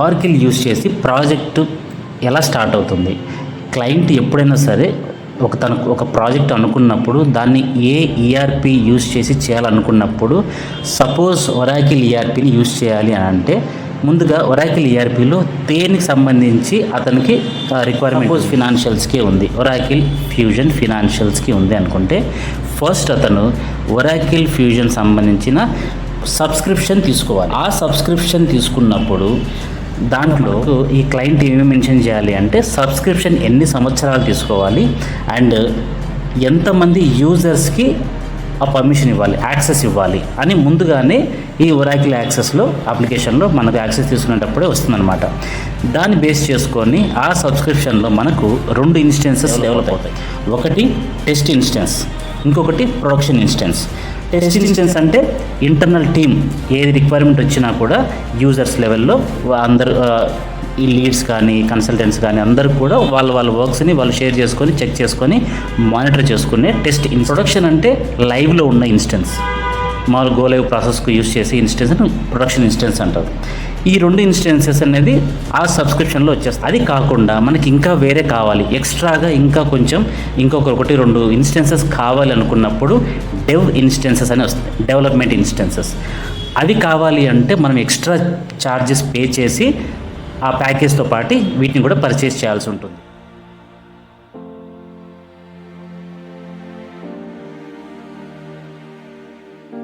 ఆర్కిల్ use చేసి project ఎలా start అవుతుంది? క్లయింట్ ఎప్పుడైనా సరే తనకు ఒక ప్రాజెక్ట్ అనుకున్నప్పుడు దాన్ని ఏ ఈఆర్పి యూజ్ చేసి చేయాలనుకున్నప్పుడు, సపోజ్ ఒరాకిల్ ఈఆర్పిని యూజ్ చేయాలి అని అంటే ముందుగా ఒరాకిల్ ఈఆర్పిలో దేనికి సంబంధించి అతనికి రిక్వైర్మెంట్, సపోజ్ ఫినాన్షియల్స్కి ఉంది, ఒరాకిల్ ఫ్యూజన్ ఫినాన్షియల్స్కి ఉంది అనుకుంటే ఫస్ట్ అతను ఒరాకిల్ ఫ్యూజన్ సంబంధించిన సబ్స్క్రిప్షన్ తీసుకోవాలి. ఆ సబ్స్క్రిప్షన్ తీసుకున్నప్పుడు దాంట్లో ఈ క్లయింట్ ఏమి మెన్షన్ చేయాలి అంటే సబ్స్క్రిప్షన్ ఎన్ని సంవత్సరాలు తీసుకోవాలి అండ్ ఎంతమంది యూజర్స్కి ఆ పర్మిషన్ ఇవ్వాలి, యాక్సెస్ ఇవ్వాలి అని ముందుగానే ఈ ఒరాకిల్ యాక్సెస్లో అప్లికేషన్లో మనకు యాక్సెస్ తీసుకునేటప్పుడే వస్తుందన్నమాట. దాన్ని బేస్ చేసుకొని ఆ సబ్స్క్రిప్షన్లో మనకు 2 ఇన్స్టెన్సెస్ డెవలప్ అవుతాయి. ఒకటి టెస్ట్ ఇన్స్టెన్స్, ఇంకొకటి ప్రొడక్షన్ ఇన్స్టెన్స్. టెస్ట్ ఇన్స్టెన్స్ అంటే ఇంటర్నల్ టీమ్ ఏది రిక్వైర్మెంట్ వచ్చినా కూడా యూజర్స్ లెవెల్లో అందరూ ఈ లీడ్స్ కానీ కన్సల్టెంట్స్ కానీ అందరూ కూడా వాళ్ళ వర్క్స్ని వాళ్ళు షేర్ చేసుకొని చెక్ చేసుకొని మానిటర్ చేసుకునే టెస్ట్. ప్రొడక్షన్ అంటే లైవ్లో ఉన్న ఇన్స్టెన్స్, మామూలు గో లైవ్ ప్రాసెస్కు యూజ్ చేసే ఇన్స్టెన్స్ ప్రొడక్షన్ ఇన్స్టెన్స్ అంటారు. ఈ 2 ఇన్స్టెన్సెస్ అనేది ఆ సబ్స్క్రిప్షన్లో వచ్చేస్తాయి. అది కాకుండా మనకి ఇంకా వేరే కావాలి, ఎక్స్ట్రాగా ఇంకా కొంచెం ఇంకొకటి 2 ఇన్స్టెన్సెస్ కావాలి అనుకున్నప్పుడు డెవ్ ఇన్స్టెన్సెస్ అని వస్తాయి, డెవలప్మెంట్ ఇన్స్టెన్సెస్. అవి కావాలి అంటే మనం ఎక్స్ట్రా ఛార్జెస్ పే చేసి ఆ ప్యాకేజ్తో పాటు వీటిని కూడా పర్చేస్ చేయాల్సి ఉంటుంది.